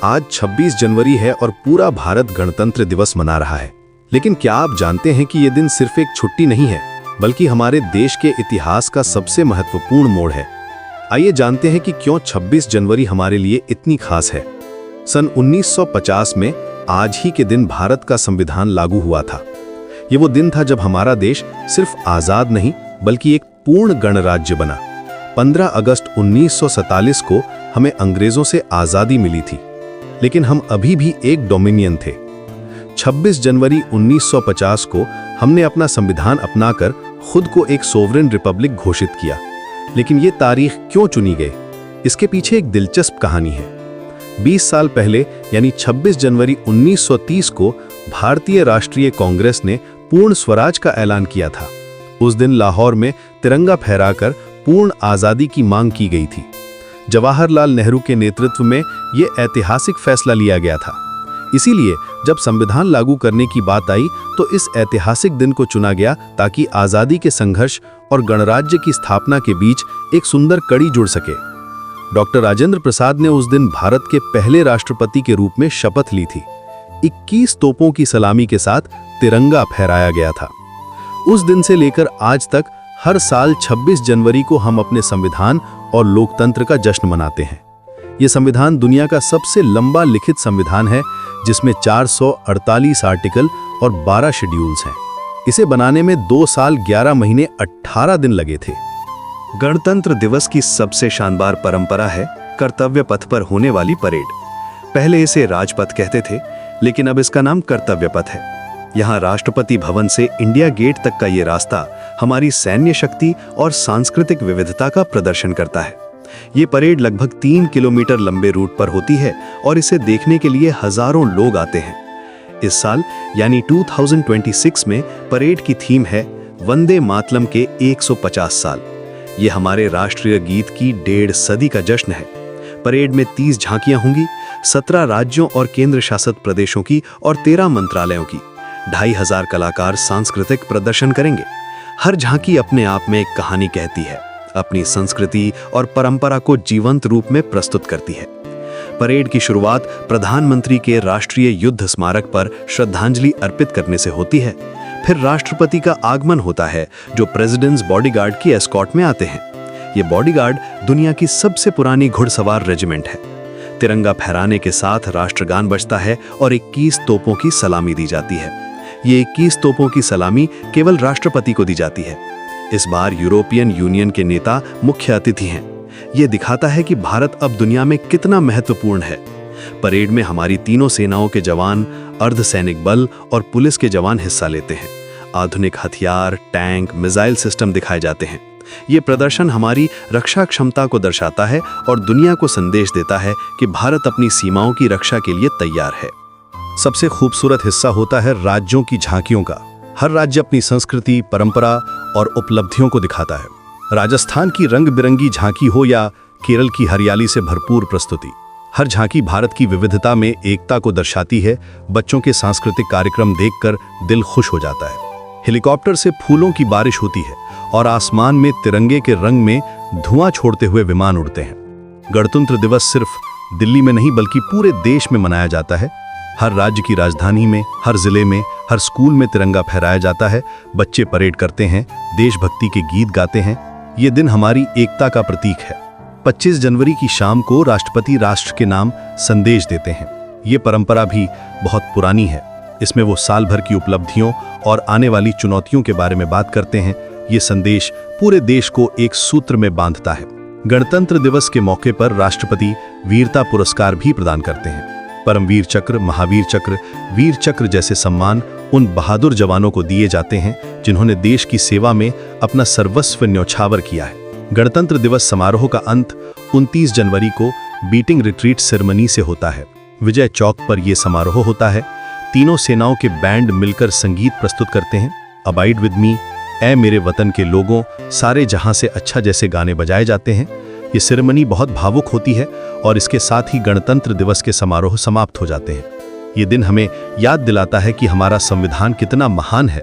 आज 26 जनवरी है और पूरा भारत गणतंत्र दिवस मना रहा है। लेकिन क्या आप जानते हैं कि ये दिन सिर्फ एक छुट्टी नहीं है, बल्कि हमारे देश के इतिहास का सबसे महत्वपूर्ण मोड़ है। आइए जानते हैं कि क्यों 26 जनवरी हमारे लिए इतनी खास है। सन 1950 में आज ही के दिन भारत का संविधान लागू हुआ था। ये वो दिन था जब हमारा देश सिर्फ आजाद नहीं बल्कि एक पूर्ण गणराज्य बना। 15 अगस्त 1947 को हमें अंग्रेजों से आज़ादी मिली थी, लेकिन हम अभी भी एक डोमिनियन थे। 26 जनवरी 1950 को हमने अपना संविधान अपनाकर खुद को एक सोवरेन रिपब्लिक घोषित किया। लेकिन ये तारीख क्यों चुनी गई, इसके पीछे एक दिलचस्प कहानी है। 20 साल पहले यानी 26 जनवरी 1930 को भारतीय राष्ट्रीय कांग्रेस ने पूर्ण स्वराज का ऐलान किया था। उस दिन लाहौर में तिरंगा फहराकर पूर्ण आज़ादी की मांग की गई थी। जवाहरलाल नेहरू के नेतृत्व में ये ऐतिहासिक फैसला लिया गया था। इसीलिए जब संविधान लागू करने की बात आई तो इस ऐतिहासिक दिन को चुना गया ताकि आज़ादी के संघर्ष और गणराज्य की स्थापना के बीच एक सुंदर कड़ी जुड़ सके। डॉक्टर राजेंद्र प्रसाद ने उस दिन भारत के पहले राष्ट्रपति के रूप में शपथ ली थी। 21 तोपों की सलामी के साथ तिरंगा फहराया गया था। उस दिन से लेकर आज तक हर साल 26 जनवरी को हम अपने संविधान और लोकतंत्र का जश्न मनाते हैं। ये संविधान दुनिया का सबसे लंबा लिखित संविधान है, जिसमें 448 आर्टिकल और 12 शेड्यूल्स हैं। इसे बनाने में 2 साल 11 महीने 18 दिन लगे थे। गणतंत्र दिवस की सबसे शानदार परंपरा है कर्तव्य पथ पर होने वाली परेड। पहले इसे राजपथ कहते थे, लेकिन अब इसका नाम कर्तव्य पथ है। यहाँ राष्ट्रपति भवन से इंडिया गेट तक का ये रास्ता हमारी सैन्य शक्ति और सांस्कृतिक विविधता का प्रदर्शन करता है। ये परेड लगभग 3 किलोमीटर लंबे रूट पर होती है और इसे देखने के लिए हजारों लोग आते हैं। इस साल यानी 2026 में परेड की थीम है वंदे मातरम के 150 साल। ये हमारे राष्ट्रीय गीत की 1.5 सदी का जश्न है। परेड में 30 झांकियां होंगी, 17 राज्यों और केंद्र शासित प्रदेशों की और 13 मंत्रालयों की। 2500 कलाकार सांस्कृतिक प्रदर्शन करेंगे। हर झांकी अपने आप में एक कहानी कहती है, अपनी संस्कृति और परंपरा को जीवंत रूप में प्रस्तुत करती है। परेड की शुरुआत प्रधानमंत्री के राष्ट्रीय युद्ध स्मारक पर श्रद्धांजलि अर्पित करने से होती है। फिर राष्ट्रपति का आगमन होता है, जो प्रेसिडेंट्स बॉडीगार्ड की एस्कॉर्ट में आते हैं। ये बॉडीगार्ड दुनिया की सबसे पुरानी घुड़सवार रेजिमेंट है। तिरंगा फहराने के साथ राष्ट्रगान बजता है और 21 तोपों की सलामी दी जाती है। ये 21 तोपों की सलामी केवल राष्ट्रपति को दी जाती है। इस बार यूरोपियन यूनियन के नेता मुख्य अतिथि हैं। ये दिखाता है कि भारत अब दुनिया में कितना महत्वपूर्ण है। परेड में हमारी तीनों सेनाओं के जवान, अर्धसैनिक बल और पुलिस के जवान हिस्सा लेते हैं। आधुनिक हथियार, टैंक, मिसाइल सिस्टम दिखाए जाते हैं। ये प्रदर्शन हमारी रक्षा क्षमता को दर्शाता है और दुनिया को संदेश देता है कि भारत अपनी सीमाओं की रक्षा के लिए तैयार है। सबसे खूबसूरत हिस्सा होता है राज्यों की झांकियों का। हर राज्य अपनी संस्कृति, परंपरा और उपलब्धियों को दिखाता है। राजस्थान की रंग बिरंगी झांकी हो या केरल की हरियाली से भरपूर प्रस्तुति, हर झांकी भारत की विविधता में एकता को दर्शाती है। बच्चों के सांस्कृतिक कार्यक्रम देखकर दिल खुश हो जाता है। हेलीकॉप्टर से फूलों की बारिश होती है और आसमान में तिरंगे के रंग में धुआं छोड़ते हुए विमान उड़ते हैं। गणतंत्र दिवस सिर्फ दिल्ली में नहीं बल्कि पूरे देश में मनाया जाता है। हर राज्य की राजधानी में, हर जिले में, हर स्कूल में तिरंगा फहराया जाता है। बच्चे परेड करते हैं, देशभक्ति के गीत गाते हैं। ये दिन हमारी एकता का प्रतीक है। 25 जनवरी की शाम को राष्ट्रपति राष्ट्र के नाम संदेश देते हैं। ये परंपरा भी बहुत पुरानी है। इसमें वो साल भर की उपलब्धियों और आने वाली चुनौतियों के बारे में बात करते हैं। ये संदेश पूरे देश को एक सूत्र में बांधता है। गणतंत्र दिवस के मौके पर राष्ट्रपति वीरता पुरस्कार भी प्रदान करते हैं। परमवीर चक्र, महावीर चक्र, वीर चक्र जैसे सम्मान उन बहादुर जवानों को दिए जाते हैं जिन्होंने देश की सेवा में अपना सर्वस्व न्यौछावर किया है। गणतंत्र दिवस समारोह का अंत 29 जनवरी को बीटिंग रिट्रीट सेरेमनी से होता है। विजय चौक पर यह समारोह होता है। तीनों सेनाओं के बैंड मिलकर संगीत प्रस्तुत करते हैं। अबाइड विद मी, ऐ मेरे वतन के लोगों, सारे जहां से अच्छा जैसे गाने बजाए जाते हैं। ये सेरेमनी बहुत भावुक होती है और इसके साथ ही गणतंत्र दिवस के समारोह समाप्त हो जाते हैं। ये दिन हमें याद दिलाता है कि हमारा संविधान कितना महान है